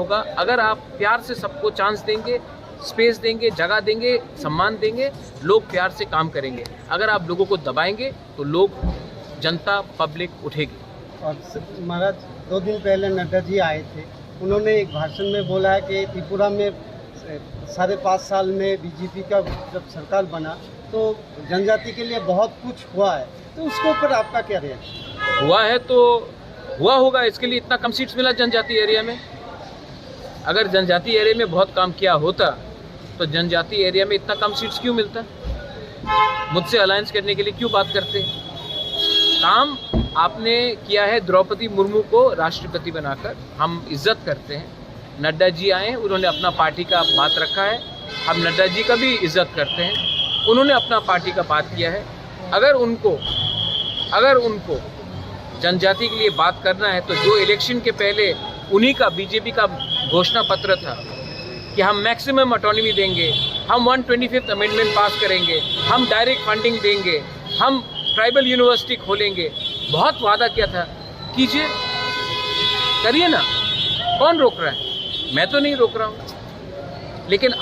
होगा। अगर आप प्यार से सबको चांस देंगे, स्पेस देंगे, जगह देंगे, सम्मान देंगे, लोग प्यार से काम करेंगे। अगर आप लोगों को दबाएंगे तो लोग, जनता, पब्लिक उठेगी। और महाराज 2 दिन पहले नड्डा जी आए थे, उन्होंने एक भाषण में बोला है कि त्रिपुरा में 5.5 साल में बीजेपी का जब सरकार बना तो जनजाति के लिए बहुत कुछ हुआ है, तो उसके ऊपर आपका क्या रिएक्शन? हुआ है तो हुआ होगा, इसके लिए इतना कम सीट्स मिला जनजाति एरिया में। अगर जनजाति एरिया में बहुत काम किया होता तो जनजाति एरिया में इतना कम सीट्स क्यों मिलता? मुझसे अलायंस करने के लिए क्यों बात करते? काम आपने किया है द्रौपदी मुर्मू को राष्ट्रपति बनाकर, हम इज्जत करते हैं। नड्डा जी आए, उन्होंने अपना पार्टी का बात रखा है, हम नड्डा जी का भी इज्जत करते हैं, उन्होंने अपना पार्टी का बात किया है। अगर उनको जनजाति के लिए बात करना है तो जो इलेक्शन के पहले उन्हीं का, बीजेपी का घोषणा पत्र था कि हम मैक्सिमम ऑटोनॉमी देंगे, हम 125th अमेंडमेंट पास करेंगे, हम डायरेक्ट फंडिंग देंगे, हम ट्राइबल यूनिवर्सिटी खोलेंगे, बहुत वादा किया था। कीजिए, करिए ना, कौन रोक रहा है? मैं तो नहीं रोक रहा हूँ। लेकिन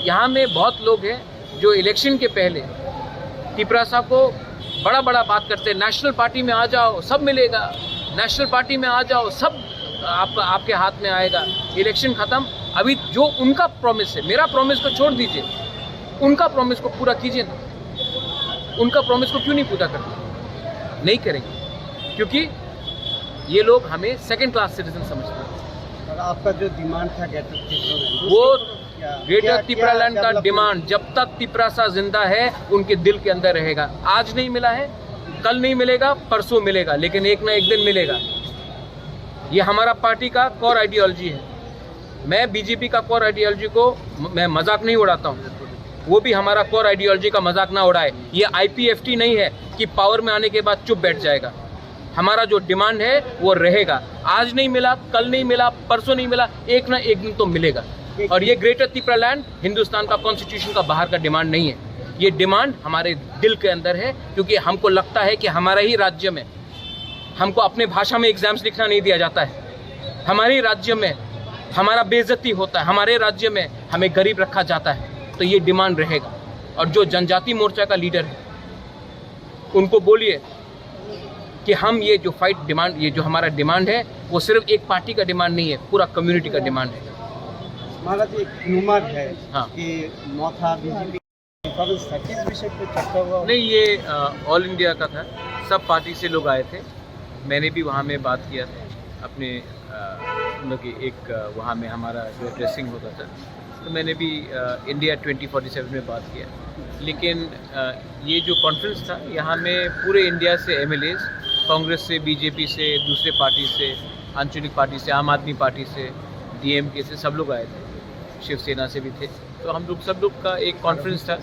यहाँ में बहुत लोग हैं जो इलेक्शन के पहले तिपरासा को बड़ा बड़ा बात करते हैं, नेशनल पार्टी में आ जाओ सब मिलेगा, नेशनल पार्टी में आ जाओ सब आपके हाथ में आएगा। इलेक्शन ख़त्म, अभी जो उनका प्रॉमिस है, मेरा प्रॉमिस को छोड़ दीजिए, उनका प्रॉमिस को पूरा कीजिए ना। उनका प्रॉमिस को क्यों नहीं पूरा करते? नहीं करेंगे, क्योंकि ये लोग हमें सेकंड क्लास सिटीजन समझते हैं। और आपका जो डिमांड था ग्रेटर त्रिपुरालैंड का डिमांड जब तक तिपरासा जिंदा है उनके दिल के अंदर रहेगा। आज नहीं मिला है, कल नहीं मिलेगा, परसों मिलेगा, लेकिन एक ना एक दिन मिलेगा। ये हमारा पार्टी का कोर आइडियोलॉजी है। मैं बीजेपी का कोर आइडियोलॉजी को मैं मजाक नहीं उड़ाता हूँ, वो भी हमारा कोर आइडियोलॉजी का मजाक ना उड़ाए। ये IPFT नहीं है कि पावर में आने के बाद चुप बैठ जाएगा। हमारा जो डिमांड है वो रहेगा। आज नहीं मिला, कल नहीं मिला, परसों नहीं मिला, एक ना एक दिन तो मिलेगा। और ये ग्रेटर त्रिपुरालैंड हिंदुस्तान का कॉन्स्टिट्यूशन का बाहर का डिमांड नहीं है, ये डिमांड हमारे दिल के अंदर है। क्योंकि हमको लगता है कि हमारे ही राज्य में हमको अपने भाषा में एग्जाम्स लिखना नहीं दिया जाता है, हमारे ही राज्य में हमारा बेइज्जती होता है, हमारे राज्य में हमें गरीब रखा जाता है। तो ये डिमांड रहेगा। और जो जनजाति मोर्चा का लीडर है उनको बोलिए कि हम ये जो फाइट डिमांड, ये जो हमारा डिमांड है वो सिर्फ एक पार्टी का डिमांड नहीं है, पूरा कम्युनिटी का डिमांड है। महाराज एक ह्यूमर है हाँ। कि मोथा बीजेपी किस विषय पर चर्चा हुआ? नहीं, ये ऑल इंडिया का था, सब पार्टी से लोग आए थे। मैंने भी वहाँ में बात किया था अपने एक वहाँ में हमारा जो ड्रेसिंग होता था, तो मैंने भी इंडिया 2047 में बात किया। लेकिन ये जो कॉन्फ्रेंस था यहाँ में पूरे इंडिया से MLAs, कांग्रेस से, बीजेपी से, दूसरे पार्टी से, आंचलिक पार्टी से, आम आदमी पार्टी से, DMK से, सब लोग आए थे, शिवसेना से भी थे। तो हम लोग सब लोग का एक कॉन्फ्रेंस था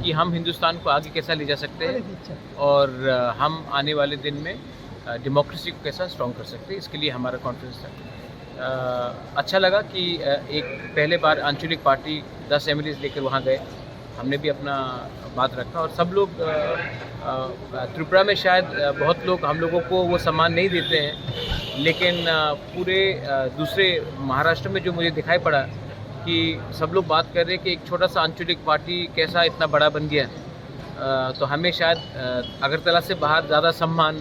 कि हम हिंदुस्तान को आगे कैसा ले जा सकते हैं और हम आने वाले दिन में डेमोक्रेसी को कैसा स्ट्रॉन्ग कर सकते हैं, इसके लिए हमारा कॉन्फ्रेंस था। अच्छा लगा कि एक पहले बार आंचलिक पार्टी 10 MLAs लेकर वहाँ गए, हमने भी अपना बात रखा। और सब लोग त्रिपुरा में शायद बहुत लोग हम लोगों को वो सम्मान नहीं देते हैं, लेकिन पूरे दूसरे महाराष्ट्र में जो मुझे दिखाई पड़ा कि सब लोग बात कर रहे हैं कि एक छोटा सा आंचलिक पार्टी कैसा इतना बड़ा बन गया। तो हमें शायद अगरतला से बाहर ज़्यादा सम्मान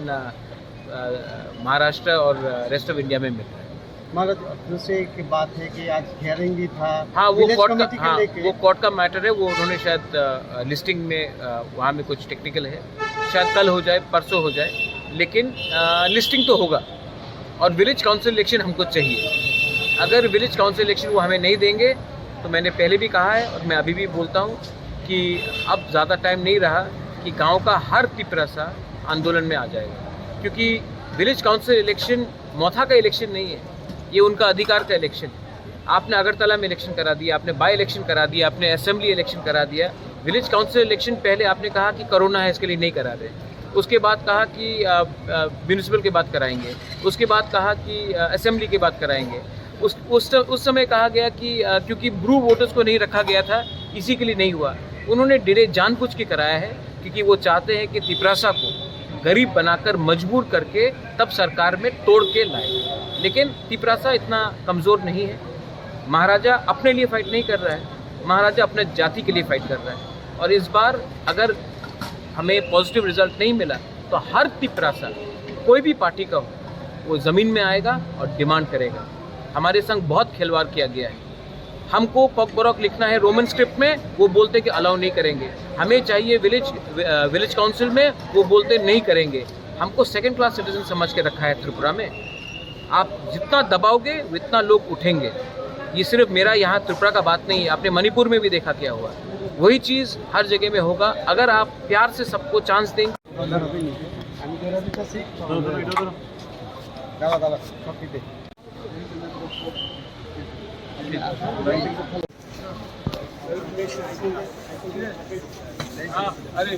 महाराष्ट्र और रेस्ट ऑफ इंडिया में मिल रहा है। महाराज दूसरे की बात है कि आज हियरिंग भी था। हाँ, वो कोर्ट का मैटर है, वो उन्होंने शायद लिस्टिंग में वहाँ में कुछ टेक्निकल है, शायद कल हो जाए, परसों हो जाए, लेकिन लिस्टिंग तो होगा। और विलेज काउंसिल इलेक्शन हमको चाहिए। अगर विलेज काउंसिल इलेक्शन वो हमें नहीं देंगे तो मैंने पहले भी कहा है और मैं अभी भी बोलता हूँ कि अब ज़्यादा टाइम नहीं रहा कि गांव का हर तिपरासा आंदोलन में आ जाएगा। क्योंकि विलेज काउंसिल इलेक्शन मोथा का इलेक्शन नहीं है, ये उनका अधिकार का इलेक्शन है। आपने अगरतला में इलेक्शन करा दिया, आपने बाई इलेक्शन करा दिया, आपने असेंबली इलेक्शन करा दिया। विलेज काउंसिल इलेक्शन पहले आपने कहा कि कोरोना है इसके लिए नहीं करा रहे, उसके बाद कहा कि म्यूनिसिपल के बाद कराएंगे, उसके बाद कहा कि असेंबली के बाद कराएंगे। उस समय कहा गया कि क्योंकि ब्रू वोटर्स को नहीं रखा गया था इसी के लिए नहीं हुआ। उन्होंने डिले जानबूझ के कराया है क्योंकि वो चाहते हैं कि तिपरासा को गरीब बनाकर मजबूर करके तब सरकार में तोड़ के लाए। लेकिन तिपरासा इतना कमज़ोर नहीं है। महाराजा अपने लिए फाइट नहीं कर रहा है, महाराजा अपने जाति के लिए फाइट कर रहा है। और इस बार अगर हमें पॉजिटिव रिजल्ट नहीं मिला तो हर तिपरासा कोई भी पार्टी का हो वो ज़मीन में आएगा और डिमांड करेगा। हमारे संग बहुत खिलवाड़ किया गया है। हमको पग बरौक लिखना है रोमन स्क्रिप्ट में, वो बोलते कि अलाउ नहीं करेंगे। हमें चाहिए विलेज काउंसिल में, वो बोलते नहीं करेंगे। हमको सेकंड क्लास सिटीजन समझ के रखा है त्रिपुरा में। आप जितना दबाओगे उतना लोग उठेंगे। ये सिर्फ मेरा यहाँ त्रिपुरा का बात नहीं है, आपने मणिपुर में भी देखा क्या हुआ। वही चीज़ हर जगह में होगा अगर आप प्यार से सबको चांस देंगे। अरे